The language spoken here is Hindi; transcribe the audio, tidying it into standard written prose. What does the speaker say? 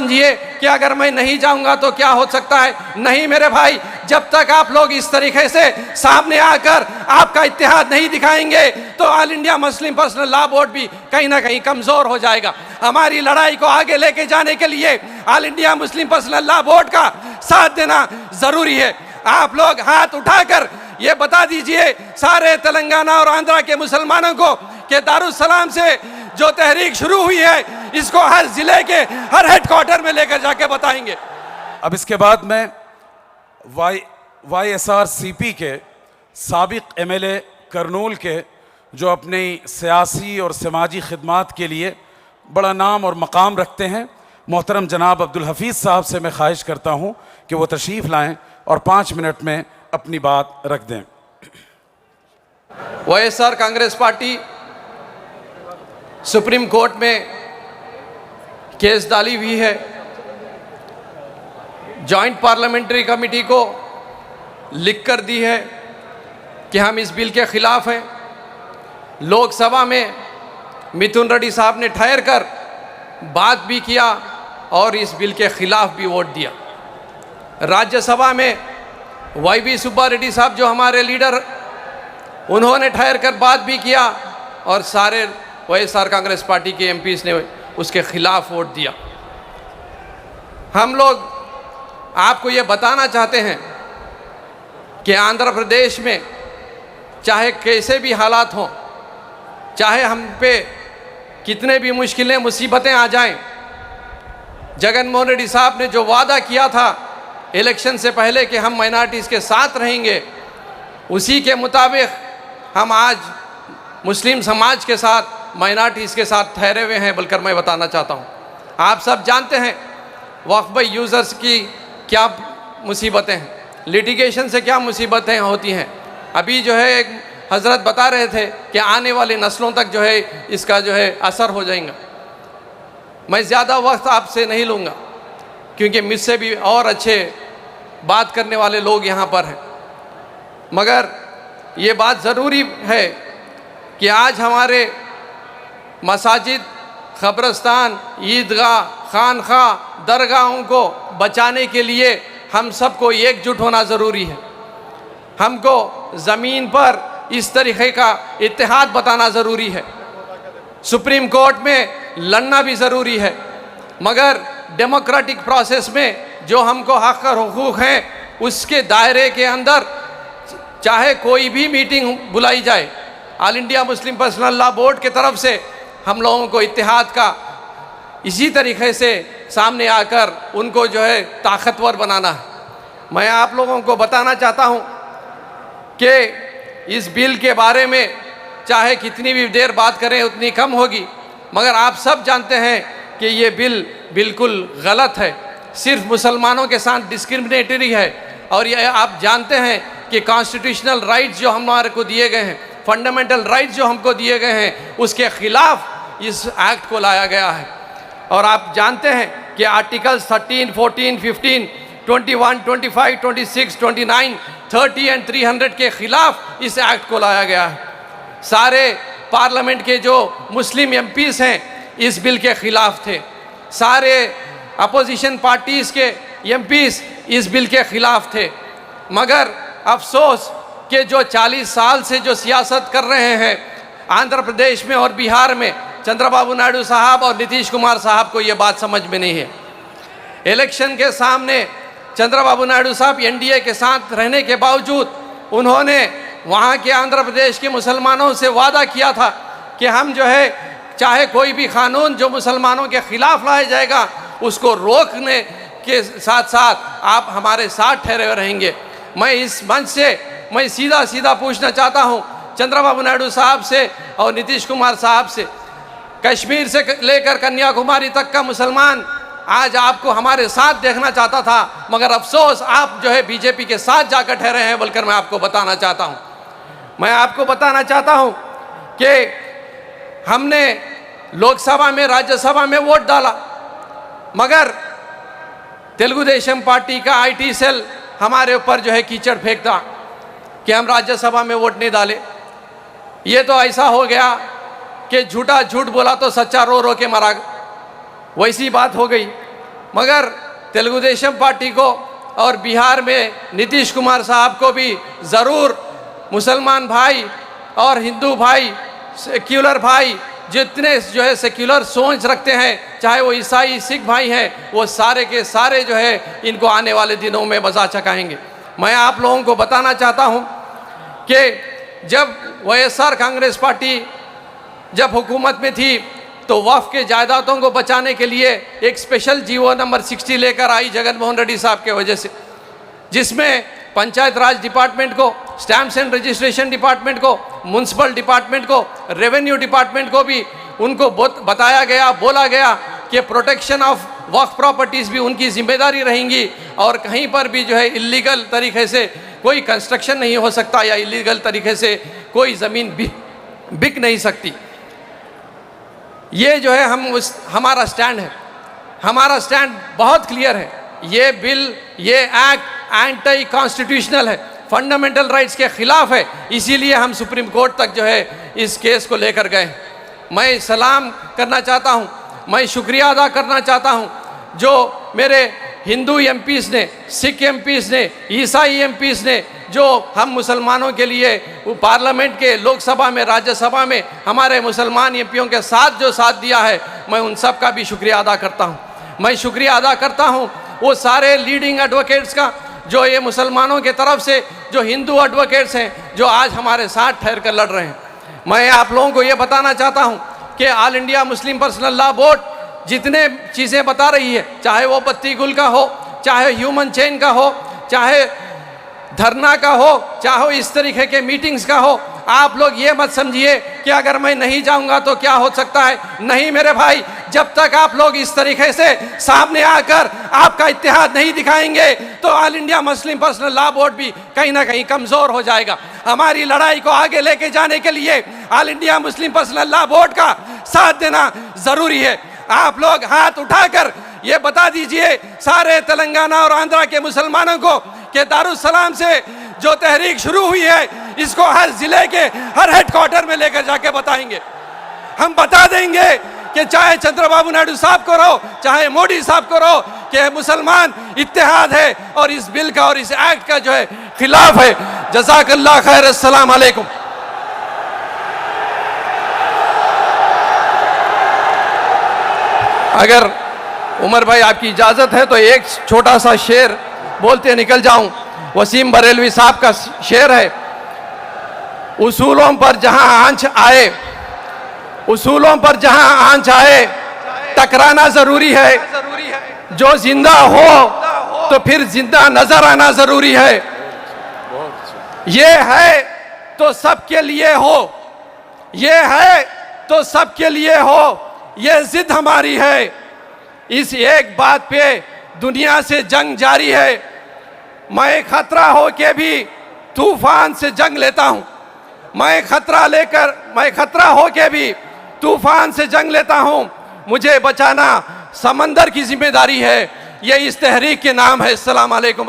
समझिए कि अगर मैं नहीं जाऊंगा तो क्या हो सकता है। नहीं मेरे भाई, जब तक आप लोग इस तरीके से सामने आकर आपका इत्तेहाद नहीं दिखाएंगे तो all India Muslim personal law board भी कहीं ना कहीं कमजोर हो जाएगा। हमारी लड़ाई को आगे लेके जाने के लिए all India Muslim personal law board का साथ देना जरूरी है। आप लोग हाथ उठाकर ये बता दीजिए सारे तेलंगाना और आंध्रा के मुसलमानों को कि दारुस्सलाम से जो तहरीक शुरू हुई है इसको हर जिले के हर हेडक्वार्टर में लेकर जाके बताएंगे। अब इसके बाद मैं YSRCP के साबिक MLA करनूल के जो अपनी सियासी और समाजी खिदमात के लिए बड़ा नाम और मकाम रखते हैं, मोहतरम जनाब अब्दुल हफीज़ साहब से मैं ख्वाहिश करता हूँ कि वो तशरीफ़ लाएँ और 5 मिनट में अपनी बात रख दें। YSR Congress party supreme court में केस डाली हुई है। जॉइंट पार्लियामेंट्री कमेटी को लिख कर दी है कि हम इस बिल के खिलाफ हैं। लोकसभा में मिथुन रेड्डी साहब ने ठहर कर बात भी किया और इस बिल के खिलाफ भी वोट दिया। राज्यसभा में YV सुब्बा रेड्डी साहब जो हमारे लीडर, उन्होंने ठहर कर बात भी किया और सारे YSR कांग्रेस पार्टी के MPs ने उसके खिलाफ वोट दिया। हम लोग आपको ये बताना चाहते हैं कि आंध्र प्रदेश में चाहे कैसे भी हालात हों, चाहे हम पे कितने भी मुश्किलें मुसीबतें आ जाएं, जगन मोहन रेड्डी साहब ने जो वादा किया था इलेक्शन से पहले कि हम माइनॉरिटीज़ के साथ रहेंगे, उसी के मुताबिक हम आज मुस्लिम समाज के साथ, माइनॉरिटीज़ के साथ ठहरे हुए हैं। बल्कि मैं बताना चाहता हूँ, आप सब जानते हैं वक्फ यूज़र्स की क्या मुसीबतें हैं, लिटिगेशन से क्या मुसीबतें होती हैं। अभी जो है एक हज़रत बता रहे थे कि आने वाली नस्लों तक जो है इसका जो है असर हो जाएगा। मैं ज़्यादा वक्त आपसे नहीं लूँगा क्योंकि मुझसे भी और अच्छे बात करने वाले लोग यहाँ पर हैं, मगर ये बात ज़रूरी है कि आज हमारे मसाजिद, ख़ब्रस्तान, ईदगाह, खानखा, दरगाहों को बचाने के लिए हम सबको एकजुट होना ज़रूरी है। हमको ज़मीन पर इस तरीक़े का इत्तेहाद बताना ज़रूरी है। सुप्रीम कोर्ट में लड़ना भी ज़रूरी है, मगर डेमोक्रेटिक प्रोसेस में जो हमको हक़ और हुकूक़ हैं उसके दायरे के अंदर चाहे कोई भी मीटिंग बुलाई जाए, all India Muslim personal law board की तरफ से हम लोगों को इत्तेहाद का इसी तरीक़े से सामने आकर उनको जो है ताकतवर बनाना है। मैं आप लोगों को बताना चाहता हूँ कि इस बिल के बारे में चाहे कितनी भी देर बात करें उतनी कम होगी, मगर आप सब जानते हैं कि ये बिल बिल्कुल गलत है, सिर्फ मुसलमानों के साथ डिस्क्रिमिनेटरी है। और ये आप जानते हैं कि कॉन्स्टिट्यूशनल राइट्स जो हमारे को दिए गए हैं, फंडामेंटल राइट्स जो हमको दिए गए हैं, उसके ख़िलाफ़ इस एक्ट को लाया गया है। और आप जानते हैं कि आर्टिकल्स 13, 14, 15, 21, 25, 26, 29, 30 एंड 300 के ख़िलाफ़ इस एक्ट को लाया गया है। सारे पार्लियामेंट के जो मुस्लिम MPs हैं इस बिल के ख़िलाफ़ थे, सारे अपोजिशन पार्टीज़ के MPs इस बिल के ख़िलाफ़ थे। मगर अफसोस कि जो 40 साल से जो सियासत कर रहे हैं आंध्र प्रदेश में और बिहार में, चंद्रबाबू नायडू साहब और नीतीश कुमार साहब को ये बात समझ में नहीं है। इलेक्शन के सामने चंद्रबाबू नायडू साहब NDA के साथ रहने के बावजूद उन्होंने वहाँ के आंध्र प्रदेश के मुसलमानों से वादा किया था कि हम जो है चाहे कोई भी कानून जो मुसलमानों के ख़िलाफ़ लाया जाएगा उसको रोकने के साथ साथ आप हमारे साथ ठहरे हुए रहेंगे। मैं इस मंच से मैं सीधा पूछना चाहता हूँ चंद्रबाबू नायडू साहब से और नीतीश कुमार साहब से, कश्मीर से लेकर कन्याकुमारी तक का मुसलमान आज आपको हमारे साथ देखना चाहता था, मगर अफसोस आप जो है BJP के साथ जाकर ठहरे हैं। बोलकर मैं आपको बताना चाहता हूँ, मैं आपको बताना चाहता हूँ कि हमने लोकसभा में, राज्यसभा में वोट डाला, मगर तेलुगु देशम पार्टी का IT सेल हमारे ऊपर जो है कीचड़ फेंकता कि हम राज्यसभा में वोट नहीं डाले। ये तो ऐसा हो गया कि झूठा झूठ बोला तो सच्चा रो रो के मरा, वैसी बात हो गई। मगर तेलुगु देशम पार्टी को और बिहार में नीतीश कुमार साहब को भी ज़रूर मुसलमान भाई और हिंदू भाई, सेक्युलर भाई, जितने जो है सेक्युलर सोच रखते हैं, चाहे वो ईसाई सिख भाई हैं, वो सारे के सारे जो है इनको आने वाले दिनों में बचा चकाएंगे। मैं आप लोगों को बताना चाहता हूं कि जब वाईएसआर कांग्रेस पार्टी जब हुकूमत में थी तो वक्फ के जायदादों को बचाने के लिए एक स्पेशल जीवो नंबर 60 लेकर आई जगन मोहन रेड्डी साहब के वजह से, जिसमें पंचायत राज डिपार्टमेंट को, स्टैम्प्स एंड रजिस्ट्रेशन डिपार्टमेंट को, म्यूनसिपल डिपार्टमेंट को, रेवेन्यू डिपार्टमेंट को भी उनको बताया गया, बोला गया कि प्रोटेक्शन ऑफ वक्फ प्रॉपर्टीज़ भी उनकी जिम्मेदारी रहेंगी और कहीं पर भी जो है इलीगल तरीके से कोई कंस्ट्रक्शन नहीं हो सकता या इलीगल तरीके से कोई ज़मीन बिक नहीं सकती। ये जो है हमारा स्टैंड है, हमारा स्टैंड बहुत क्लियर है। ये बिल, ये एक्ट एंटी कॉन्स्टिट्यूशनल है, फंडामेंटल राइट्स के खिलाफ है, इसीलिए हम सुप्रीम कोर्ट तक जो है इस केस को लेकर गए। मैं सलाम करना चाहता हूँ, मैं शुक्रिया अदा करना चाहता हूँ जो मेरे हिंदू एमपीज़ ने, सिख एमपीज़ ने, ईसाई एमपीज़ ने, जो हम मुसलमानों के लिए पार्लियामेंट के, लोकसभा में, राज्यसभा में हमारे मुसलमान एमपीओं के साथ जो साथ दिया है, मैं उन सब का भी शुक्रिया अदा करता हूँ। मैं शुक्रिया अदा करता हूँ वो सारे लीडिंग एडवोकेट्स का जो ये मुसलमानों के तरफ से जो हिंदू एडवोकेट्स हैं जो आज हमारे साथ ठहर कर लड़ रहे हैं। मैं आप लोगों को ये बताना चाहता हूँ कि all India Muslim personal law board जितने चीज़ें बता रही है, चाहे वो बत्ती गुल का हो, चाहे ह्यूमन चेन का हो, चाहे धरना का हो, चाहे इस तरीके के मीटिंग्स का हो, आप लोग ये मत समझिए कि अगर मैं नहीं जाऊंगा तो क्या हो सकता है। नहीं मेरे भाई, जब तक आप लोग इस तरीके से सामने आकर आपका इत्तेहाद नहीं दिखाएंगे तो all India Muslim personal law board भी कहीं ना कहीं कमज़ोर हो जाएगा। हमारी लड़ाई को आगे लेके जाने के लिए all India Muslim personal law board का साथ देना ज़रूरी है। आप लोग हाथ उठाकर ये बता दीजिए सारे तेलंगाना और आंध्रा के मुसलमानों को कि दारुसलाम से जो तहरीक शुरू हुई है इसको हर जिले के हर हेडक्वार्टर में लेकर जाके बताएंगे। हम बता देंगे कि चाहे चंद्रबाबू नायडू साहब को रहो, चाहे मोदी साहब को रहो, कि मुसलमान इत्तेहाद है और इस बिल का और इस एक्ट का जो है खिलाफ है। जज़ाकल्लाह खैर, अस्सलाम वालेकुम। अगर उमर भाई आपकी इजाज़त है तो एक छोटा सा शेर बोलते निकल जाऊं। वसीम बरेलवी साहब का शेर है, उसूलों पर जहां आंच आए, उसूलों पर जहां आंच आए टकराना ज़रूरी है। जो जिंदा हो तो फिर जिंदा नजर आना ज़रूरी है। ये है तो सबके लिए हो, ये है तो सबके लिए हो, ये जिद हमारी है। इस एक बात पे दुनिया से जंग जारी है। मैं खतरा हो के भी तूफान से जंग लेता हूं। मैं खतरा हो के भी तूफान से जंग लेता हूं। मुझे बचाना समंदर की जिम्मेदारी है। ये इस तहरीक के नाम है। अस्सलाम वालेकुम।